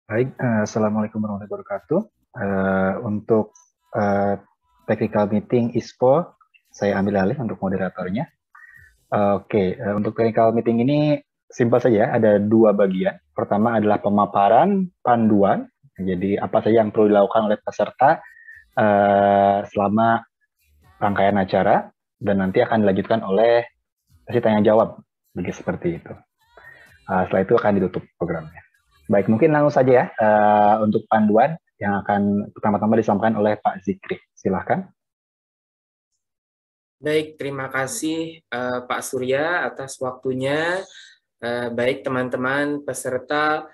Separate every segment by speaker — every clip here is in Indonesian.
Speaker 1: Baik, Assalamualaikum warahmatullahi wabarakatuh. Untuk technical meeting ISPO, saya ambil alih untuk moderatornya. Oke, untuk technical meeting ini simpel saja, ada dua bagian. Pertama adalah pemaparan panduan, jadi apa saja yang perlu dilakukan oleh peserta selama rangkaian acara, dan nanti akan dilanjutkan oleh sesi tanya jawab, begitu seperti itu. Setelah itu akan ditutup programnya. Baik, mungkin langsung saja ya untuk panduan yang akan pertama-tama disampaikan oleh Pak Zikri. Silahkan.
Speaker 2: Baik, terima kasih Pak Surya atas waktunya. Baik teman-teman peserta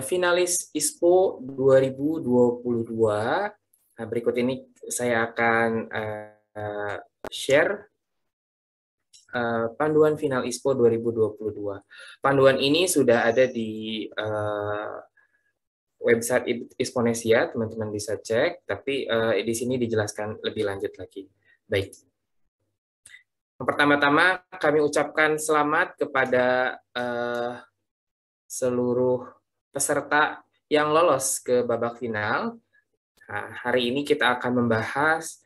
Speaker 2: finalis ISPO 2022. Berikut ini saya akan share panduan final ISPO 2022. Panduan ini sudah ada di website Isponesia, teman-teman bisa cek, tapi di sini dijelaskan lebih lanjut lagi. Baik. Pertama-tama kami ucapkan selamat kepada seluruh peserta yang lolos ke babak final. Nah, hari ini kita akan membahas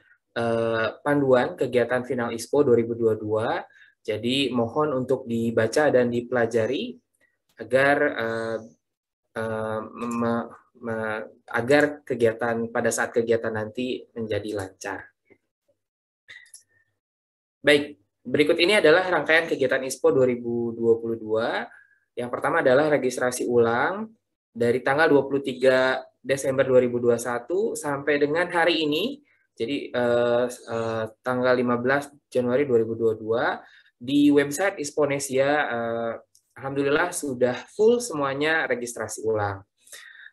Speaker 2: panduan kegiatan final ISPO 2022. Jadi mohon untuk dibaca dan dipelajari agar agar kegiatan pada saat kegiatan nanti menjadi lancar. Baik, berikut ini adalah rangkaian kegiatan ISPO 2022. Yang pertama adalah registrasi ulang dari tanggal 23 Desember 2021 sampai dengan hari ini, jadi tanggal 15 Januari 2022, di website Isponesia, alhamdulillah sudah full semuanya registrasi ulang.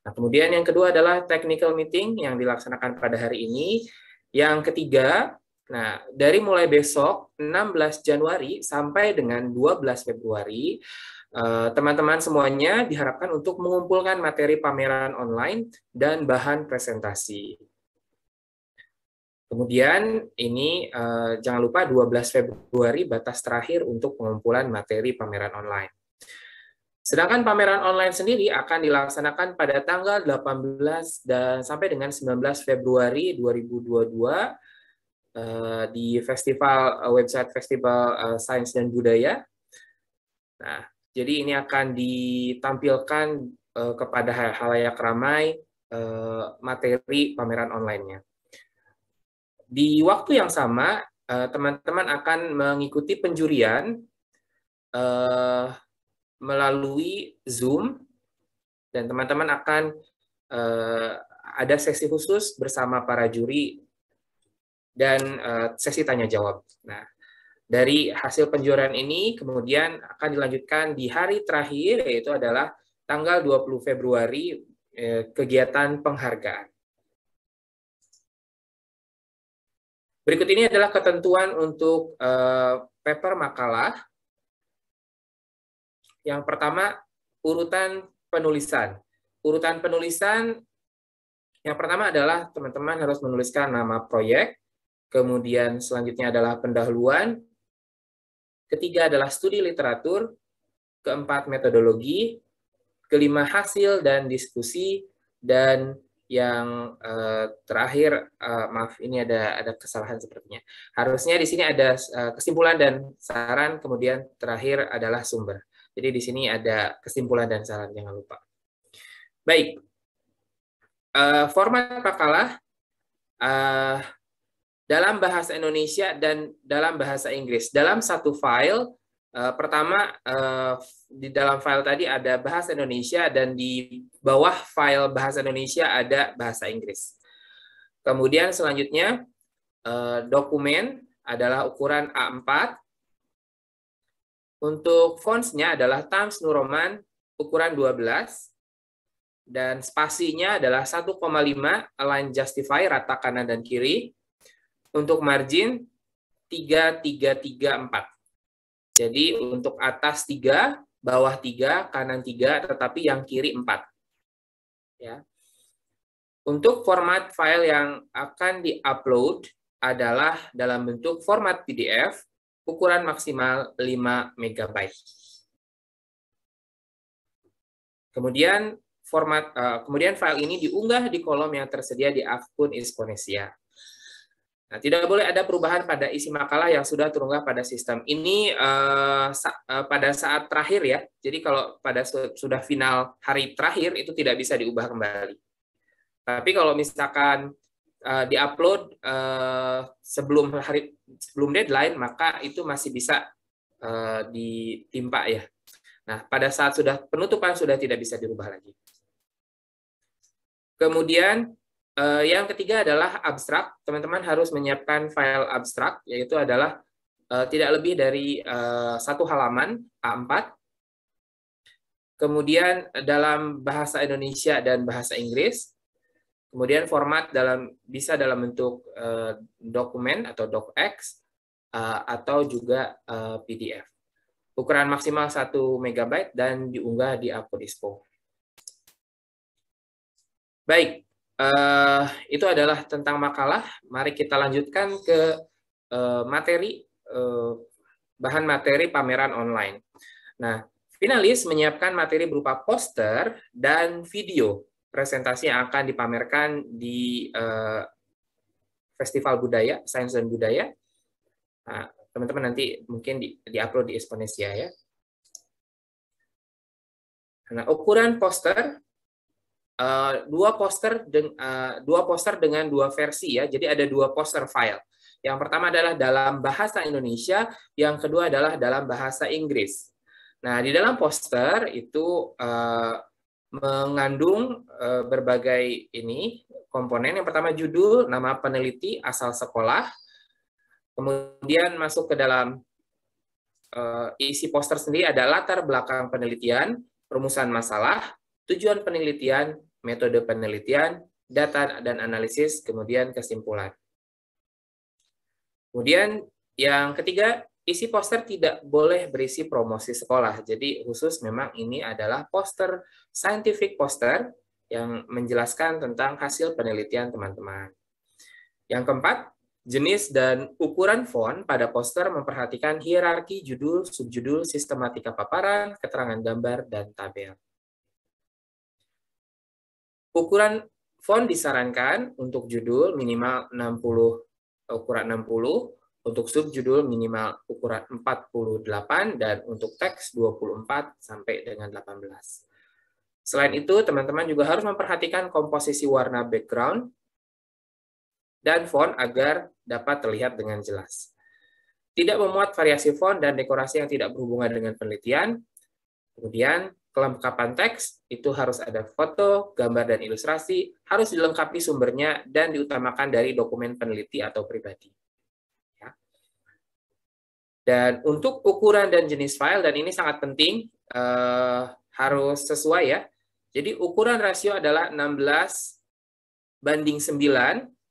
Speaker 2: Nah, kemudian yang kedua adalah technical meeting yang dilaksanakan pada hari ini. Yang ketiga, nah, dari mulai besok 16 Januari sampai dengan 12 Februari, teman-teman semuanya diharapkan untuk mengumpulkan materi pameran online dan bahan presentasi. Kemudian ini jangan lupa 12 Februari batas terakhir untuk pengumpulan materi pameran online. Sedangkan pameran online sendiri akan dilaksanakan pada tanggal 18 dan sampai dengan 19 Februari 2022 di website Festival Sains dan Budaya. Nah, jadi ini akan ditampilkan kepada halayak ramai materi pameran online-nya. Di waktu yang sama, teman-teman akan mengikuti penjurian melalui Zoom, dan teman-teman akan ada sesi khusus bersama para juri dan sesi tanya jawab. Nah, dari hasil penjurian ini kemudian akan dilanjutkan di hari terakhir, yaitu adalah tanggal 20 Februari, kegiatan penghargaan. Berikut ini adalah ketentuan untuk paper makalah. Yang pertama, urutan penulisan. Urutan penulisan yang pertama adalah teman-teman harus menuliskan nama proyek, kemudian selanjutnya adalah pendahuluan, ketiga adalah studi literatur, keempat metodologi, kelima hasil dan diskusi, dan yang terakhir, maaf ini ada kesalahan sepertinya. Harusnya di sini ada kesimpulan dan saran, kemudian terakhir adalah sumber. Jadi di sini ada kesimpulan dan saran, jangan lupa. Baik, format makalah dalam bahasa Indonesia dan dalam bahasa Inggris. Dalam satu file, pertama di dalam file tadi ada bahasa Indonesia dan di bawah file bahasa Indonesia ada bahasa Inggris. Kemudian selanjutnya dokumen adalah ukuran A4. Untuk fontsnya adalah Times New Roman ukuran 12 dan spasinya adalah 1,5 align justify rata kanan dan kiri. Untuk margin 3,3,3,4. Jadi untuk atas 3, bawah 3, kanan 3, tetapi yang kiri 4. Ya. Untuk format file yang akan di-upload adalah dalam bentuk format PDF, ukuran maksimal 5 MB. Kemudian kemudian file ini diunggah di kolom yang tersedia di akun Isponesia. Nah, tidak boleh ada perubahan pada isi makalah yang sudah terunggah pada sistem. Ini pada saat terakhir ya. Jadi kalau pada sudah final hari terakhir itu tidak bisa diubah kembali. Tapi kalau misalkan diupload sebelum deadline, maka itu masih bisa ditimpa ya. Nah, pada saat sudah penutupan sudah tidak bisa dirubah lagi. Kemudian yang ketiga adalah abstrak. Teman-teman harus menyiapkan file abstrak, yaitu adalah tidak lebih dari 1 halaman A4. Kemudian dalam bahasa Indonesia dan bahasa Inggris. Kemudian format bisa dalam bentuk dokumen atau docx atau juga PDF. Ukuran maksimal 1 MB dan diunggah di akun ISPO. Baik, itu adalah tentang makalah. Mari kita lanjutkan ke bahan materi pameran online. Nah, finalis menyiapkan materi berupa poster dan video presentasi yang akan dipamerkan di Festival Budaya, Sains dan Budaya. Nah, teman-teman nanti mungkin di-upload di Isponesia ya. Nah, ukuran poster, dua poster dengan 2 versi ya. Jadi ada 2 poster file. Yang pertama adalah dalam bahasa Indonesia, yang kedua adalah dalam bahasa Inggris. Nah, di dalam poster itu mengandung berbagai komponen. Yang pertama judul, nama peneliti, asal sekolah. Kemudian masuk ke dalam isi poster sendiri ada latar belakang penelitian, rumusan masalah, tujuan penelitian, metode penelitian, data dan analisis, kemudian kesimpulan. Kemudian yang ketiga, isi poster tidak boleh berisi promosi sekolah. Jadi khusus memang ini adalah poster scientific poster yang menjelaskan tentang hasil penelitian teman-teman. Yang keempat, jenis dan ukuran font pada poster memperhatikan hierarki judul, subjudul, sistematika paparan, keterangan gambar, dan tabel. Ukuran font disarankan untuk judul minimal 60, ukuran 60, untuk subjudul minimal ukuran 48, dan untuk teks 24 sampai dengan 18. Selain itu, teman-teman juga harus memperhatikan komposisi warna background dan font agar dapat terlihat dengan jelas. Tidak memuat variasi font dan dekorasi yang tidak berhubungan dengan penelitian. Kemudian, kelengkapan teks itu harus ada foto, gambar, dan ilustrasi, harus dilengkapi sumbernya, dan diutamakan dari dokumen peneliti atau pribadi. Ya. Dan untuk ukuran dan jenis file, dan ini sangat penting, harus sesuai ya. Jadi ukuran rasio adalah 16:9,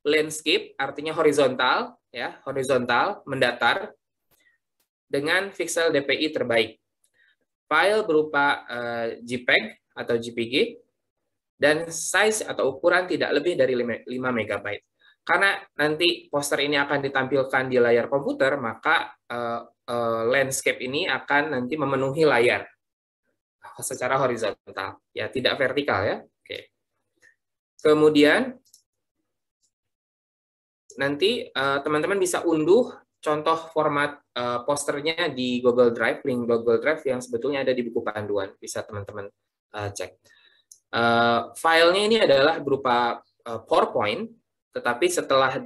Speaker 2: landscape artinya horizontal ya, horizontal mendatar dengan pixel DPI terbaik. File berupa JPEG atau JPG dan size atau ukuran tidak lebih dari 5 MB. Karena nanti poster ini akan ditampilkan di layar komputer, maka landscape ini akan nanti memenuhi layar secara horizontal ya, tidak vertikal ya. Oke. Kemudian nanti teman-teman bisa unduh contoh format posternya di Google Drive, link Google Drive yang sebetulnya ada di buku panduan, bisa teman-teman cek. Filenya ini adalah berupa PowerPoint, tetapi setelah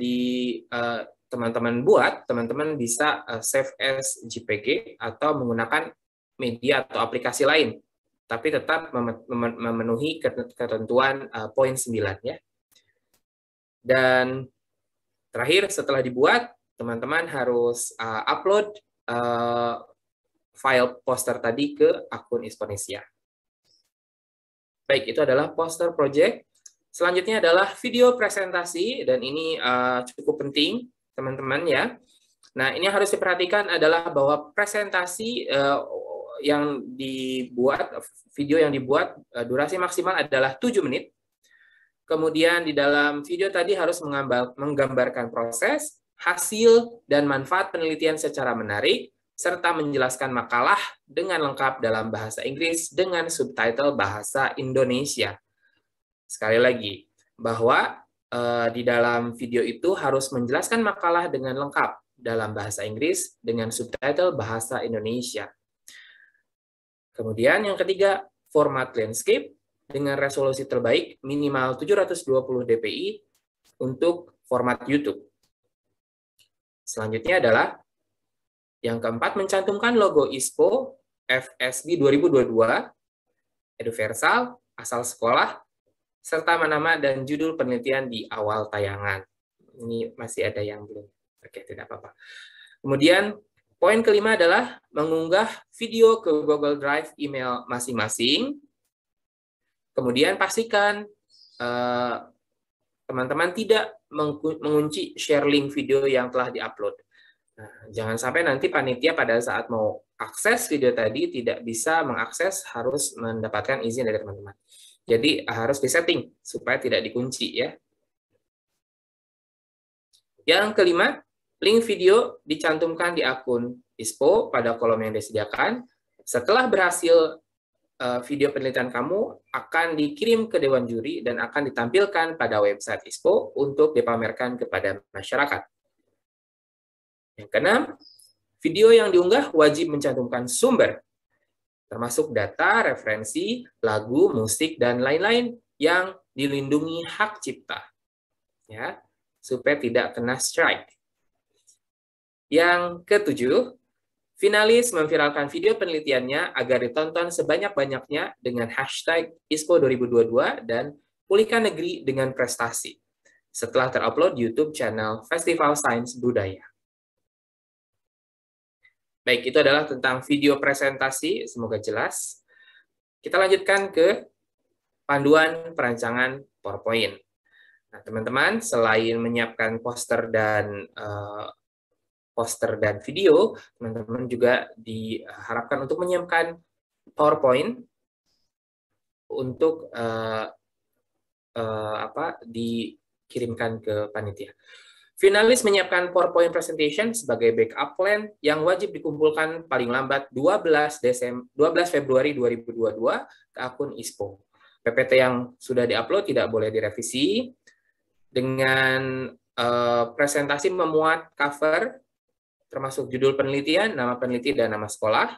Speaker 2: teman-teman buat, teman-teman bisa save as JPG atau menggunakan media atau aplikasi lain, tapi tetap memenuhi ketentuan poin 9 ya. Dan terakhir, setelah dibuat, teman-teman harus upload file poster tadi ke akun Isponesia. Baik, itu adalah poster project. Selanjutnya adalah video presentasi, dan ini cukup penting, teman-teman ya. Nah, ini harus diperhatikan adalah bahwa presentasi yang dibuat, video yang dibuat, durasi maksimal adalah 7 menit. Kemudian di dalam video tadi harus menggambarkan proses, hasil, dan manfaat penelitian secara menarik, serta menjelaskan makalah dengan lengkap dalam bahasa Inggris dengan subtitle bahasa Indonesia. Sekali lagi, bahwa di dalam video itu harus menjelaskan makalah dengan lengkap dalam bahasa Inggris dengan subtitle bahasa Indonesia. Kemudian yang ketiga, format landscape dengan resolusi terbaik minimal 720 dpi untuk format YouTube. Selanjutnya adalah yang keempat, mencantumkan logo ISPO FSB 2022, Eduversal, asal sekolah, serta nama dan judul penelitian di awal tayangan. Ini masih ada yang belum. Oke, tidak apa-apa. Kemudian, poin kelima adalah mengunggah video ke Google Drive email masing-masing. Kemudian pastikan teman-teman tidak mengunci share link video yang telah diupload. Nah, jangan sampai nanti panitia pada saat mau akses video tadi tidak bisa mengakses, harus mendapatkan izin dari teman-teman. Jadi harus disetting supaya tidak dikunci ya. Yang kelima, link video dicantumkan di akun ISPO pada kolom yang disediakan. Setelah berhasil video penelitian kamu akan dikirim ke Dewan Juri dan akan ditampilkan pada website ISPO untuk dipamerkan kepada masyarakat. Yang keenam, video yang diunggah wajib mencantumkan sumber, termasuk data, referensi, lagu, musik, dan lain-lain yang dilindungi hak cipta, ya, supaya tidak kena strike. Yang ketujuh, finalis memviralkan video penelitiannya agar ditonton sebanyak-banyaknya dengan hashtag ISPO 2022 dan Pulihkan Negeri dengan Prestasi, setelah terupload di YouTube channel Festival Sains Budaya. Baik, itu adalah tentang video presentasi, semoga jelas. Kita lanjutkan ke panduan perancangan PowerPoint. Nah, teman-teman, selain menyiapkan poster dan video, teman-teman juga diharapkan untuk menyiapkan PowerPoint untuk dikirimkan ke panitia. Finalis menyiapkan PowerPoint presentation sebagai backup plan yang wajib dikumpulkan paling lambat 12 Februari 2022 ke akun ISPO. PPT yang sudah diupload tidak boleh direvisi. Dengan presentasi memuat cover, termasuk judul penelitian, nama peneliti dan nama sekolah,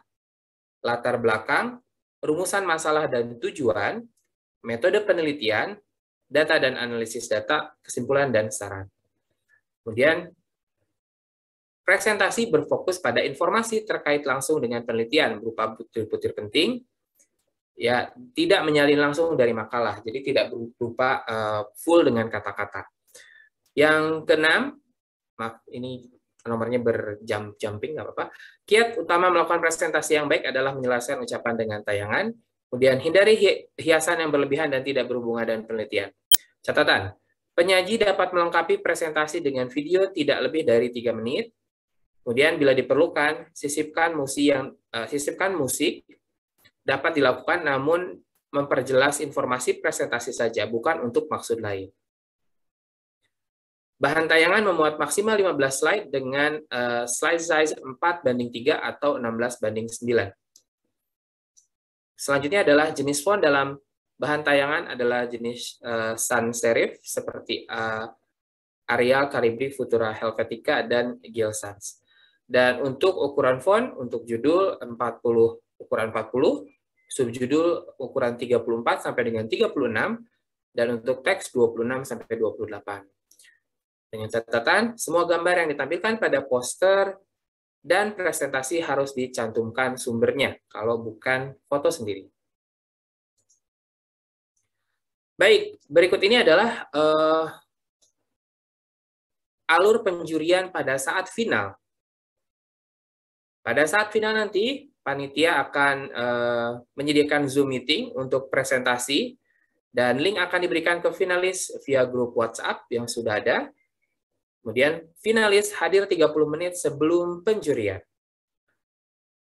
Speaker 2: latar belakang, rumusan masalah dan tujuan, metode penelitian, data dan analisis data, kesimpulan dan saran. Kemudian, presentasi berfokus pada informasi terkait langsung dengan penelitian berupa butir-butir penting, ya tidak menyalin langsung dari makalah, jadi tidak berupa full dengan kata-kata. Yang keenam, maaf ini nomornya berjumping, nggak apa-apa. Kiat utama melakukan presentasi yang baik adalah menjelaskan ucapan dengan tayangan, kemudian hindari hiasan yang berlebihan dan tidak berhubungan dengan penelitian. Catatan, penyaji dapat melengkapi presentasi dengan video tidak lebih dari 3 menit. Kemudian bila diperlukan, sisipkan musik dapat dilakukan namun memperjelas informasi presentasi saja, bukan untuk maksud lain. Bahan tayangan memuat maksimal 15 slide dengan slide size 4:3 atau 16:9. Selanjutnya adalah jenis font dalam bahan tayangan adalah jenis sans serif seperti Arial, Calibri, Futura Helvetica, dan Gill Sans. Dan untuk ukuran font, untuk judul ukuran 40, subjudul ukuran 34 sampai dengan 36, dan untuk teks 26 sampai 28. Dengan catatan, semua gambar yang ditampilkan pada poster dan presentasi harus dicantumkan sumbernya, kalau bukan foto sendiri. Baik, berikut ini adalah alur penjurian pada saat final. Pada saat final nanti, panitia akan menyediakan Zoom meeting untuk presentasi, dan link akan diberikan ke finalis via grup WhatsApp yang sudah ada. Kemudian, finalis hadir 30 menit sebelum penjurian.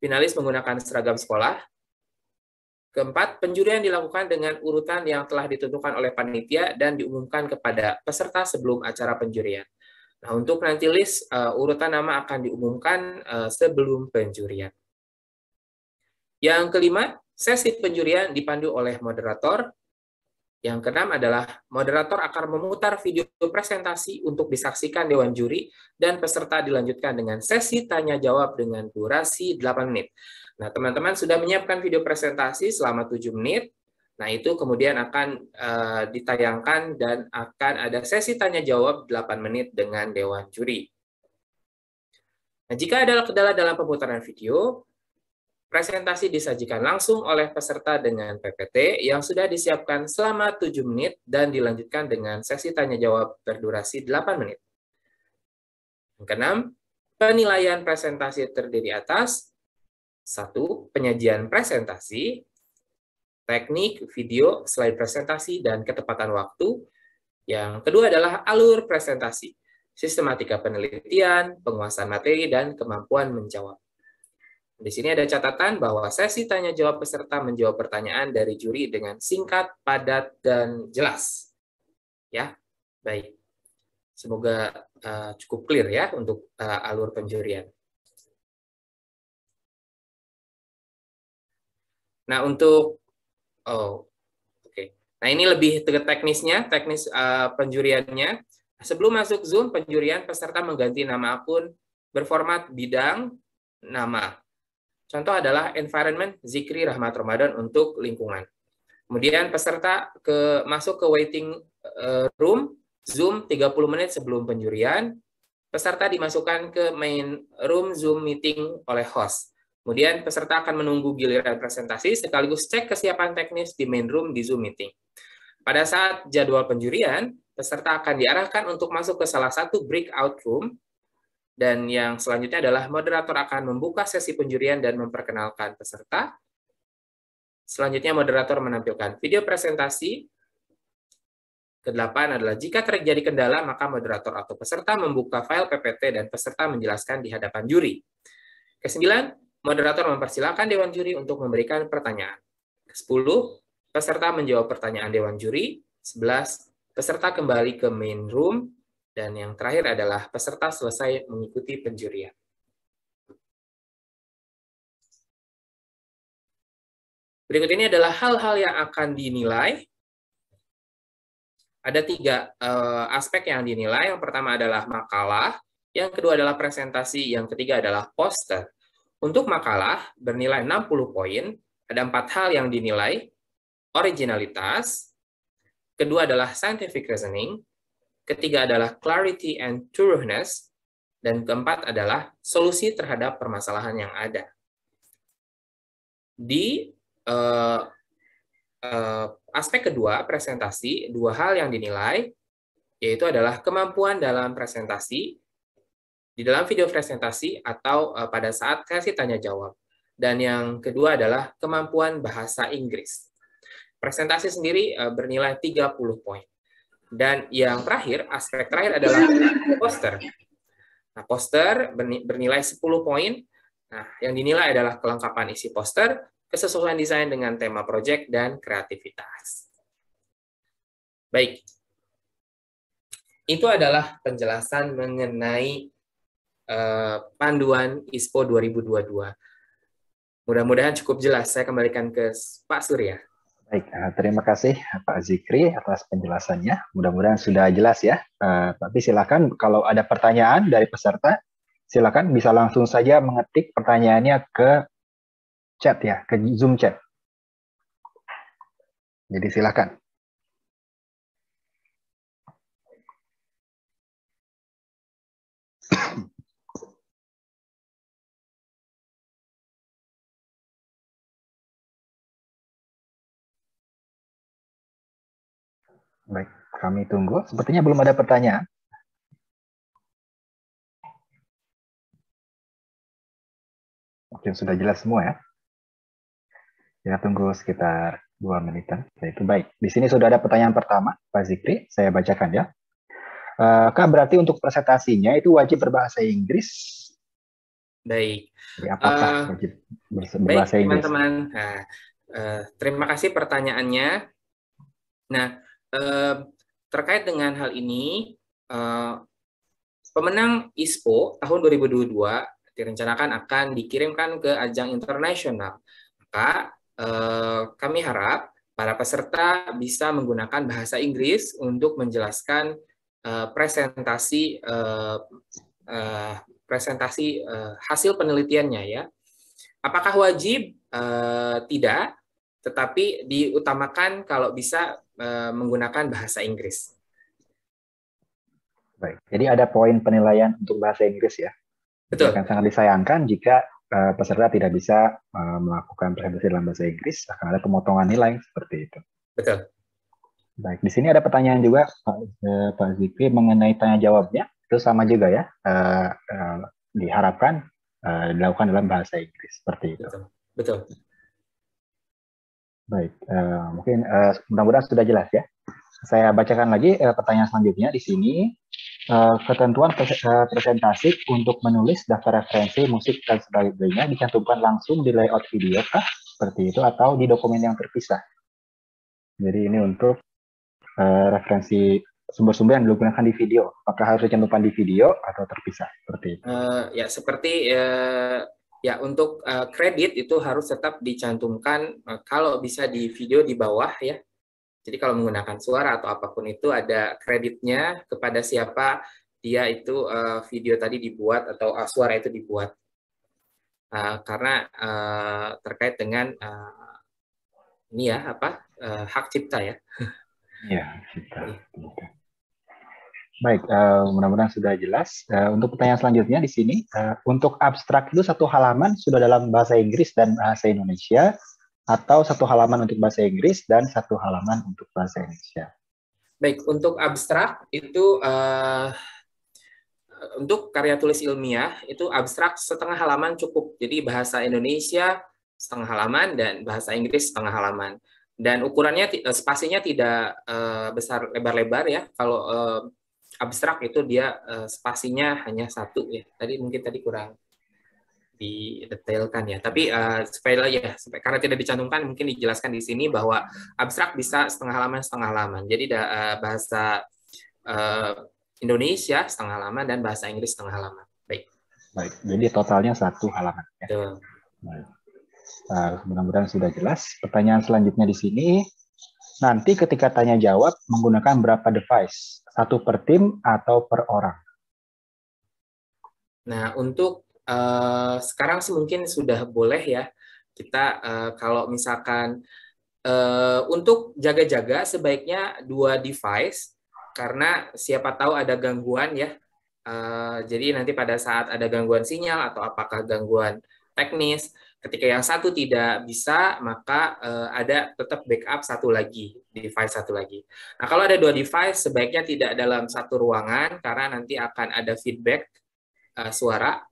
Speaker 2: Finalis menggunakan seragam sekolah. Keempat, penjurian dilakukan dengan urutan yang telah ditentukan oleh panitia dan diumumkan kepada peserta sebelum acara penjurian. Nah, untuk nanti list urutan nama akan diumumkan sebelum penjurian. Yang kelima, sesi penjurian dipandu oleh moderator. Yang keenam adalah moderator akan memutar video presentasi untuk disaksikan Dewan Juri dan peserta dilanjutkan dengan sesi tanya-jawab dengan durasi 8 menit. Nah, teman-teman sudah menyiapkan video presentasi selama 7 menit. Nah, itu kemudian akan ditayangkan dan akan ada sesi tanya-jawab 8 menit dengan Dewan Juri. Nah, jika ada kendala dalam pemutaran video, presentasi disajikan langsung oleh peserta dengan PPT yang sudah disiapkan selama 7 menit dan dilanjutkan dengan sesi tanya-jawab berdurasi 8 menit. Yang keenam, penilaian presentasi terdiri atas 1. Penyajian presentasi, teknik, video, slide presentasi, dan ketepatan waktu. Yang kedua adalah alur presentasi, sistematika penelitian, penguasaan materi, dan kemampuan menjawab. Di sini ada catatan bahwa sesi tanya-jawab peserta menjawab pertanyaan dari juri dengan singkat, padat, dan jelas. Ya, baik. Semoga cukup clear ya untuk alur penjurian. Nah, untuk Nah, ini lebih ke teknisnya, teknis penjuriannya. Sebelum masuk Zoom penjurian, peserta mengganti nama akun berformat bidang nama. Contoh adalah environment Zikri Rahmat Ramadan untuk lingkungan. Kemudian peserta masuk ke waiting room Zoom 30 menit sebelum penjurian. Peserta dimasukkan ke main room Zoom meeting oleh host. Kemudian peserta akan menunggu giliran presentasi sekaligus cek kesiapan teknis di main room di Zoom meeting. Pada saat jadwal penjurian, peserta akan diarahkan untuk masuk ke salah satu breakout room. Dan yang selanjutnya adalah moderator akan membuka sesi penjurian dan memperkenalkan peserta. Selanjutnya moderator menampilkan video presentasi. Kedelapan adalah jika terjadi kendala, maka moderator atau peserta membuka file PPT dan peserta menjelaskan di hadapan juri. Kesembilan, moderator mempersilakan Dewan Juri untuk memberikan pertanyaan. Kesepuluh, peserta menjawab pertanyaan Dewan Juri. 11, peserta kembali ke main room. Dan yang terakhir adalah peserta selesai mengikuti penjurian. Berikut ini adalah hal-hal yang akan dinilai. Ada 3 aspek yang dinilai. Yang pertama adalah makalah, yang kedua adalah presentasi, yang ketiga adalah poster. Untuk makalah bernilai 60 poin, ada 4 hal yang dinilai. Originalitas, kedua adalah scientific reasoning, ketiga adalah clarity and thoroughness, dan keempat adalah solusi terhadap permasalahan yang ada. Di aspek kedua, presentasi, 2 hal yang dinilai, yaitu adalah kemampuan dalam presentasi, di dalam video presentasi, atau pada saat sesi tanya-jawab. Dan yang kedua adalah kemampuan bahasa Inggris. Presentasi sendiri bernilai 30 poin. Dan yang terakhir, aspek terakhir adalah poster. Nah, poster bernilai 10 poin. Nah, yang dinilai adalah kelengkapan isi poster, kesesuaian desain dengan tema proyek, dan kreativitas. Baik. Itu adalah penjelasan mengenai panduan ISPO 2022. Mudah-mudahan cukup jelas. Saya kembalikan ke Pak Surya.
Speaker 1: Baik, terima kasih Pak Zikri atas penjelasannya. Mudah-mudahan sudah jelas ya. Tapi silakan kalau ada pertanyaan dari peserta, silakan bisa langsung saja mengetik pertanyaannya ke chat ya, ke Zoom chat. Jadi silakan. Baik, kami tunggu. Sepertinya belum ada pertanyaan. Oke, sudah jelas semua ya. Kita tunggu sekitar 2 menitan. Itu baik. Di sini sudah ada pertanyaan pertama, Pak Zikri. Saya bacakan ya. Kak, berarti untuk presentasinya itu wajib berbahasa Inggris?
Speaker 2: Baik.
Speaker 1: Jadi apakah wajib berbahasa Inggris?
Speaker 2: Baik, teman-teman. Nah, terima kasih pertanyaannya. Nah, terkait dengan hal ini, pemenang ISPO tahun 2022 direncanakan akan dikirimkan ke ajang internasional. Maka kami harap para peserta bisa menggunakan bahasa Inggris untuk menjelaskan presentasi hasil penelitiannya ya. Apakah wajib? Tidak, tetapi diutamakan kalau bisa menggunakan bahasa Inggris.
Speaker 1: Baik, jadi ada poin penilaian untuk bahasa Inggris ya.
Speaker 2: Betul.
Speaker 1: Akan sangat disayangkan jika peserta tidak bisa melakukan presentasi dalam bahasa Inggris, akan ada pemotongan nilai seperti itu.
Speaker 2: Betul.
Speaker 1: Baik, di sini ada pertanyaan juga Pak Zikri mengenai tanya jawabnya. Itu sama juga ya, diharapkan dilakukan dalam bahasa Inggris seperti itu.
Speaker 2: Betul. Betul.
Speaker 1: Baik, mungkin mudah-mudahan sudah jelas ya. Saya bacakan lagi pertanyaan selanjutnya di sini. Ketentuan presentasi untuk menulis daftar referensi musik dan sebagainya dicantumkan langsung di layout video kah seperti itu atau di dokumen yang terpisah. Jadi ini untuk referensi sumber-sumber yang digunakan di video. Apakah harus dicantumkan di video atau terpisah seperti itu?
Speaker 2: Ya seperti ya untuk kredit itu harus tetap dicantumkan kalau bisa di video di bawah ya. Jadi kalau menggunakan suara atau apapun itu ada kreditnya kepada siapa dia itu video tadi dibuat atau suara itu dibuat. Karena terkait dengan ini ya hak cipta ya.
Speaker 1: Iya, cipta. Baik, mudah-mudahan sudah jelas. Untuk pertanyaan selanjutnya di sini, untuk abstrak itu satu halaman sudah dalam bahasa Inggris dan bahasa Indonesia, atau satu halaman untuk bahasa Inggris dan satu halaman untuk bahasa Indonesia?
Speaker 2: Baik, untuk abstrak itu untuk karya tulis ilmiah itu abstrak setengah halaman cukup. Jadi bahasa Indonesia setengah halaman dan bahasa Inggris setengah halaman. Dan ukurannya spasinya tidak besar lebar-lebar ya. Kalau abstrak itu dia spasinya hanya satu ya. Mungkin tadi kurang didetailkan ya. Tapi karena tidak dicantumkan, mungkin dijelaskan di sini bahwa abstrak bisa setengah halaman. Jadi bahasa Indonesia setengah halaman dan bahasa Inggris setengah halaman. Baik.
Speaker 1: Jadi totalnya satu halaman. Ya. Baik. Mudah-mudahan sudah jelas. Pertanyaan selanjutnya di sini, nanti ketika tanya jawab menggunakan berapa device? Satu per tim atau per orang?
Speaker 2: Nah, untuk sekarang sih mungkin sudah boleh ya kita kalau misalkan untuk jaga-jaga sebaiknya 2 device karena siapa tahu ada gangguan ya. Jadi nanti pada saat ada gangguan sinyal atau apakah gangguan teknis, ketika yang satu tidak bisa maka ada tetap backup device satu lagi. Nah, kalau ada 2 device sebaiknya tidak dalam satu ruangan karena nanti akan ada feedback suara.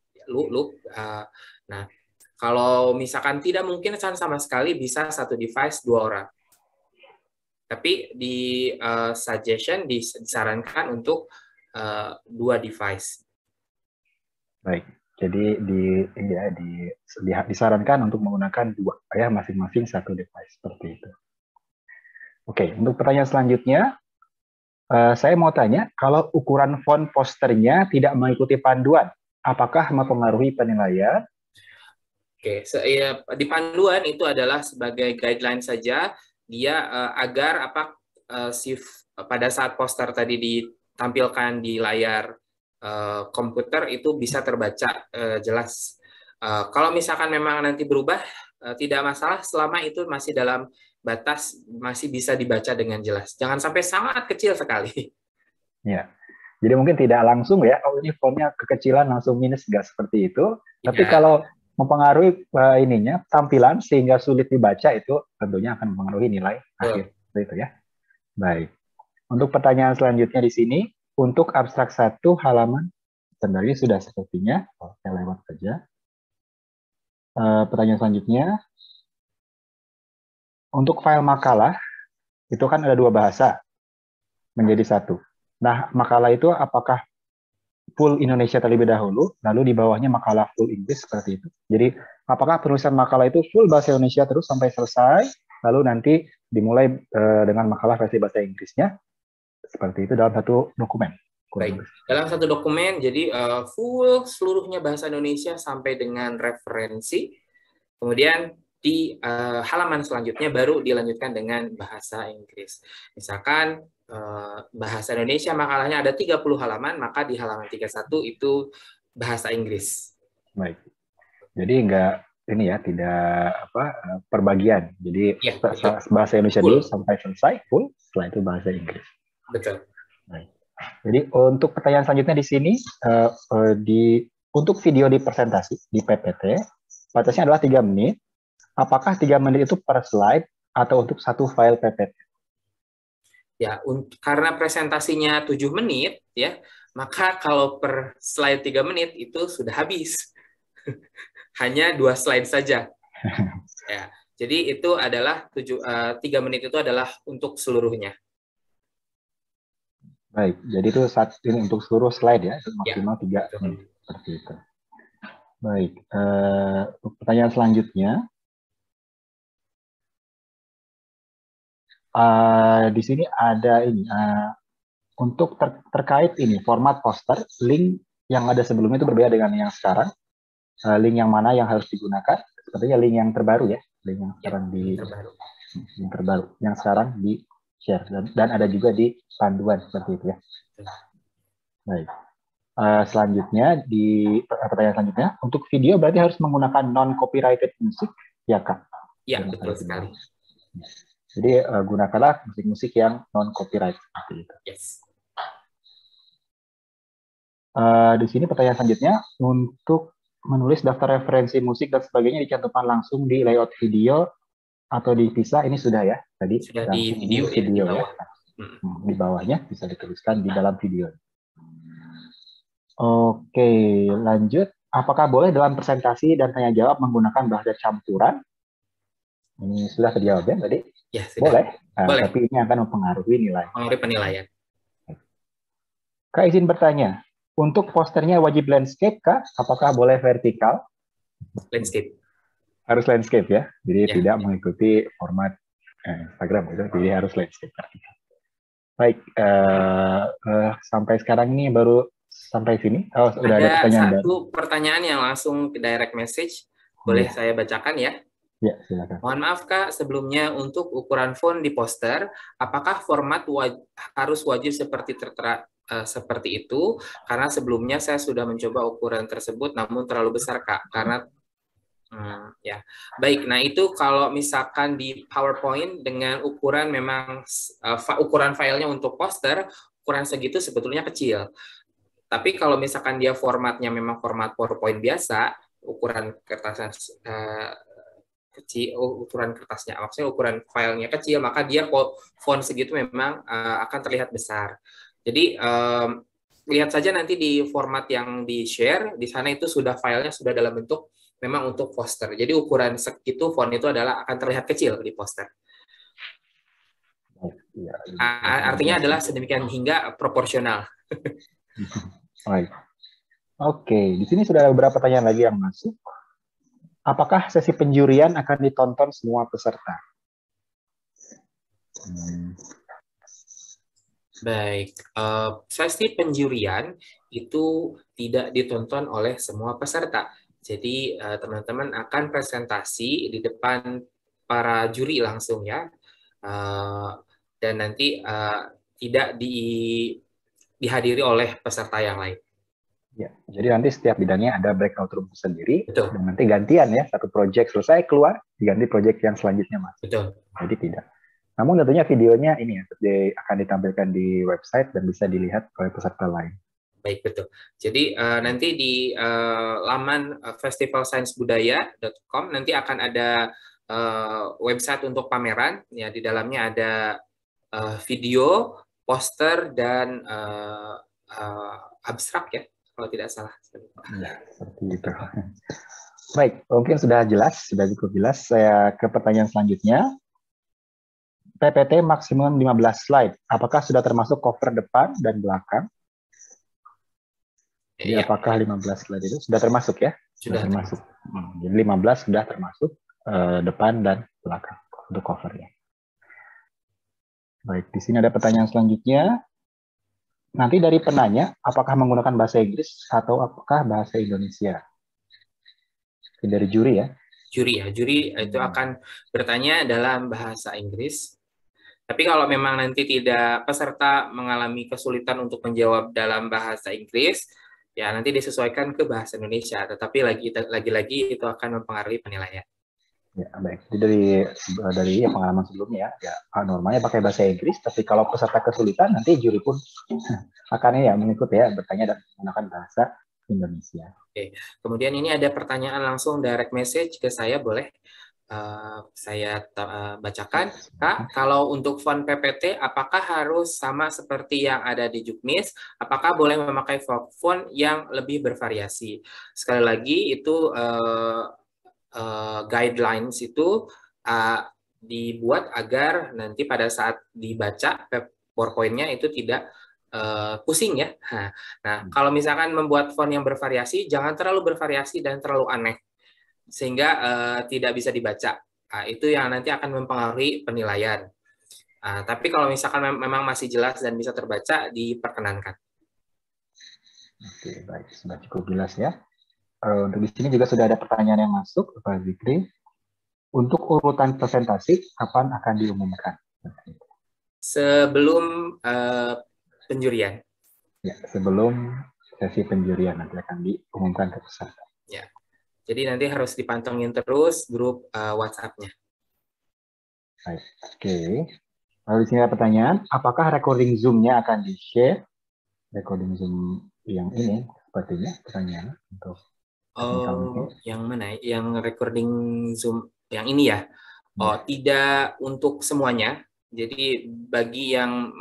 Speaker 2: Nah, kalau misalkan tidak mungkin sama sekali bisa satu device 2 orang. Tapi di suggestion disarankan untuk 2 device.
Speaker 1: Baik, jadi disarankan untuk menggunakan 2 ya, masing-masing satu device seperti itu. Oke, untuk pertanyaan selanjutnya, saya mau tanya, kalau ukuran font posternya tidak mengikuti panduan, apakah mempengaruhi penilaian?
Speaker 2: Oke, di panduan itu adalah sebagai guideline saja, dia agar pada saat poster tadi ditampilkan di layar komputer itu bisa terbaca jelas. Kalau misalkan memang nanti berubah, tidak masalah selama itu masih dalam batas, masih bisa dibaca dengan jelas. Jangan sampai sangat kecil sekali.
Speaker 1: Ya. Jadi mungkin tidak langsung ya, ini fontnya kekecilan langsung minus, nggak seperti itu. Tapi kalau mempengaruhi tampilan sehingga sulit dibaca, itu tentunya akan mempengaruhi nilai akhir. Seperti itu ya. Baik. Untuk pertanyaan selanjutnya di sini, untuk abstrak 1 halaman, sebenarnya sudah sepertinya. Saya lewat saja. Pertanyaan selanjutnya, untuk file makalah, itu kan ada 2 bahasa menjadi 1. Nah, makalah itu apakah full Indonesia terlebih dahulu, lalu di bawahnya makalah full Inggris seperti itu. Jadi, apakah penulisan makalah itu full bahasa Indonesia terus sampai selesai, lalu nanti dimulai dengan makalah versi bahasa Inggrisnya, seperti itu dalam satu dokumen
Speaker 2: Baik, dalam satu dokumen, jadi full seluruhnya bahasa Indonesia sampai dengan referensi. Kemudian di halaman selanjutnya baru dilanjutkan dengan bahasa Inggris. Misalkan bahasa Indonesia makalahnya ada 30 halaman, maka di halaman 31 itu bahasa Inggris.
Speaker 1: Baik. Jadi tidak perbagian. Jadi
Speaker 2: ya,
Speaker 1: bahasa Indonesia
Speaker 2: full
Speaker 1: dulu sampai selesai full, setelah itu bahasa Inggris.
Speaker 2: Betul.
Speaker 1: Baik. Jadi untuk pertanyaan selanjutnya di sini untuk video di presentasi di PPT batasnya adalah 3 menit. Apakah 3 menit itu per slide atau untuk satu file PPT?
Speaker 2: Ya, karena presentasinya 7 menit ya, maka kalau per slide 3 menit itu sudah habis. Hanya 2 slide saja. Ya, jadi itu adalah 3 menit itu adalah untuk seluruhnya.
Speaker 1: Baik, jadi itu ini untuk seluruh slide ya, maksimal 3 menit seperti itu. Baik, pertanyaan selanjutnya. Di sini ada ini untuk terkait ini format poster, link yang ada sebelumnya itu berbeda dengan yang sekarang. Link yang mana yang harus digunakan? Sepertinya link yang terbaru ya, link yang sekarang yang sekarang di share dan ada juga di panduan seperti itu ya. Baik. Selanjutnya di pertanyaan selanjutnya, untuk video berarti harus menggunakan non copyrighted music ya Kak?
Speaker 2: Ya, betul sekali.
Speaker 1: Jadi gunakanlah musik-musik yang non copyright seperti itu.
Speaker 2: Yes.
Speaker 1: Di sini pertanyaan selanjutnya, untuk menulis daftar referensi musik dan sebagainya dicantumkan langsung di layout video atau dipisah, ini sudah ya tadi
Speaker 2: sudah di video
Speaker 1: ya, di bawah.
Speaker 2: Ya.
Speaker 1: Di bawahnya bisa dituliskan di dalam video. Oke, lanjut. Apakah boleh dalam presentasi dan tanya jawab menggunakan bahasa campuran? Ini sudah terjawab ya tadi?
Speaker 2: Ya, sudah.
Speaker 1: Boleh.
Speaker 2: Boleh.
Speaker 1: Tapi ini akan mempengaruhi nilai.
Speaker 2: Mempengaruhi penilaian.
Speaker 1: Kak izin bertanya, untuk posternya wajib landscape Kak? Apakah boleh vertikal?
Speaker 2: Landscape.
Speaker 1: Harus landscape ya, jadi tidak mengikuti format Instagram gitu, jadi harus landscape vertikal. Baik, sampai sekarang ini baru sampai sini. Oh, sudah ada pertanyaan
Speaker 2: satu pertanyaan yang langsung ke direct message, boleh saya bacakan ya?
Speaker 1: Ya, silakan.
Speaker 2: Mohon maaf Kak, sebelumnya untuk ukuran font di poster, apakah format harus wajib seperti tertera seperti itu? Karena sebelumnya saya sudah mencoba ukuran tersebut, namun terlalu besar Kak, karena ya, baik. Nah itu kalau misalkan di PowerPoint dengan ukuran memang ukuran filenya untuk poster, ukuran segitu sebetulnya kecil. Tapi kalau misalkan dia formatnya memang format PowerPoint biasa, ukuran kertasnya kecil, ukuran kertasnya, maksudnya ukuran filenya kecil, maka dia font segitu memang akan terlihat besar. Jadi lihat saja nanti di format yang di share, di sana itu sudah filenya sudah dalam bentuk memang untuk poster. Jadi ukuran segitu font itu adalah akan terlihat kecil di poster. Artinya adalah sedemikian hingga proporsional.
Speaker 1: Baik. Oke, di sini sudah ada beberapa pertanyaan lagi yang masuk. Apakah sesi penjurian akan ditonton semua peserta?
Speaker 2: Baik, sesi penjurian itu tidak ditonton oleh semua peserta. Jadi teman-teman akan presentasi di depan para juri langsung ya, dan nanti tidak dihadiri oleh peserta yang lain.
Speaker 1: Ya, jadi nanti setiap bidangnya ada breakout room sendiri.
Speaker 2: Betul.
Speaker 1: Dan nanti gantian ya, satu project selesai keluar, diganti project yang selanjutnya mas.
Speaker 2: Betul.
Speaker 1: Jadi tidak. Namun tentunya videonya ini ya, akan ditampilkan di website dan bisa dilihat oleh peserta lain.
Speaker 2: Baik, betul. Jadi nanti di laman festivalsciencebudaya.com nanti akan ada website untuk pameran. Ya, di dalamnya ada video, poster, dan abstrak ya, kalau tidak salah.
Speaker 1: Ya, seperti itu. Baik, mungkin sudah jelas, sudah cukup jelas. Saya ke pertanyaan selanjutnya. PPT maksimum 15 slide. Apakah sudah termasuk cover depan dan belakang? Jadi apakah 15 slide itu sudah termasuk ya? Sudah termasuk. Jadi 15 sudah termasuk depan dan belakang untuk covernya. Baik, di sini ada pertanyaan selanjutnya. nanti dari penanya, apakah menggunakan bahasa Inggris atau apakah bahasa Indonesia? Dari juri ya.
Speaker 2: Juri itu akan bertanya dalam bahasa Inggris. Tapi kalau memang nanti tidak peserta mengalami kesulitan untuk menjawab dalam bahasa Inggris, ya nanti disesuaikan ke bahasa Indonesia. Tetapi lagi-lagi itu akan mempengaruhi penilaian.
Speaker 1: Ya, baik. Jadi dari pengalaman sebelumnya ya normalnya pakai bahasa Inggris, tapi kalau peserta kesulitan nanti juri pun akan ya mengikuti ya bertanya dan menggunakan bahasa Indonesia.
Speaker 2: Oke. Kemudian ini ada pertanyaan langsung direct message ke saya, boleh saya bacakan. Kak, kalau untuk font PPT, apakah harus sama seperti yang ada di Juknis? Apakah boleh memakai font yang lebih bervariasi? Sekali lagi, itu guidelines itu dibuat agar nanti pada saat dibaca PowerPoint-nya itu tidak pusing ya. Nah, kalau misalkan membuat font yang bervariasi, jangan terlalu bervariasi dan terlalu aneh sehingga tidak bisa dibaca. Itu yang nanti akan mempengaruhi penilaian. Tapi kalau misalkan memang masih jelas dan bisa terbaca, diperkenankan.
Speaker 1: Oke, baik, sudah cukup jelas ya. Untuk di sini juga sudah ada pertanyaan yang masuk, Pak Zikri. Untuk urutan presentasi, kapan akan diumumkan?
Speaker 2: Sebelum penjurian.
Speaker 1: Ya, sebelum sesi penjurian nanti akan diumumkan ke peserta.
Speaker 2: Ya. Jadi nanti harus dipantengin terus grup WhatsApp-nya.
Speaker 1: Baik, oke. Lalu di sini ada pertanyaan, apakah recording Zoom-nya akan di-share? Recording Zoom yang ini, sepertinya pertanyaan untuk
Speaker 2: yang mana? Yang recording Zoom yang ini ya? Oh, tidak untuk semuanya. Jadi bagi yang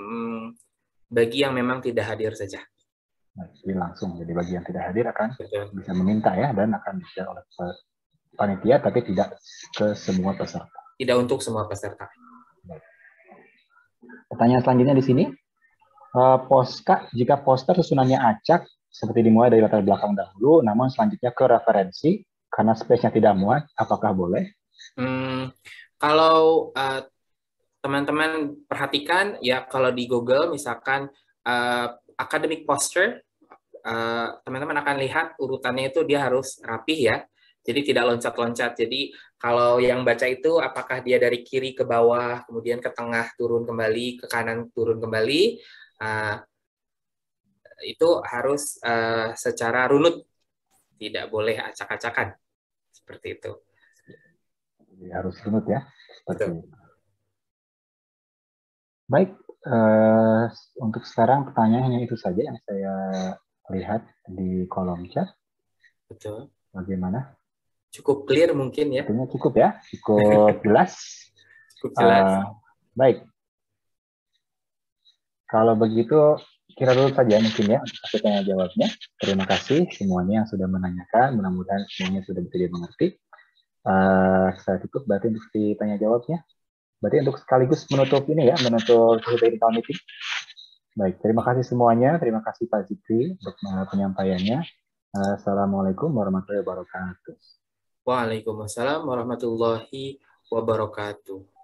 Speaker 2: memang tidak hadir saja.
Speaker 1: Jadi langsung, jadi bagi yang tidak hadir akan bisa meminta ya, dan akan di-share oleh panitia, tapi tidak ke semua peserta.
Speaker 2: Tidak untuk semua peserta.
Speaker 1: Pertanyaan selanjutnya di sini, jika poster susunannya acak, seperti dimulai dari latar belakang dahulu, namun selanjutnya ke referensi, karena space-nya tidak muat, apakah boleh?
Speaker 2: Kalau teman-teman perhatikan, ya kalau di Google, misalkan academic poster, teman-teman akan lihat urutannya itu dia harus rapih ya. Jadi tidak loncat-loncat. Jadi kalau yang baca itu apakah dia dari kiri ke bawah, kemudian ke tengah turun kembali, ke kanan turun kembali, itu harus secara runut, tidak boleh acak-acakan. Seperti itu.
Speaker 1: Jadi harus runut ya. Seperti itu. Baik, untuk sekarang pertanyaannya itu saja yang saya lihat di kolom chat.
Speaker 2: Betul.
Speaker 1: Bagaimana?
Speaker 2: Cukup clear mungkin ya?
Speaker 1: Artinya cukup ya, cukup jelas.
Speaker 2: Cukup jelas.
Speaker 1: Baik. Kalau begitu, kira dulu saja mungkin ya untuk hasil tanya jawabnya. Terima kasih semuanya yang sudah menanyakan. Mudah-mudahan semuanya sudah bisa dimengerti. Saya tutup berarti untuk tanya jawabnya. Berarti untuk sekaligus menutup ini ya, menutup technical meeting. Baik, terima kasih semuanya. Terima kasih Pak Zikri untuk penyampaiannya. Assalamualaikum warahmatullahi wabarakatuh.
Speaker 2: Waalaikumsalam warahmatullahi wabarakatuh.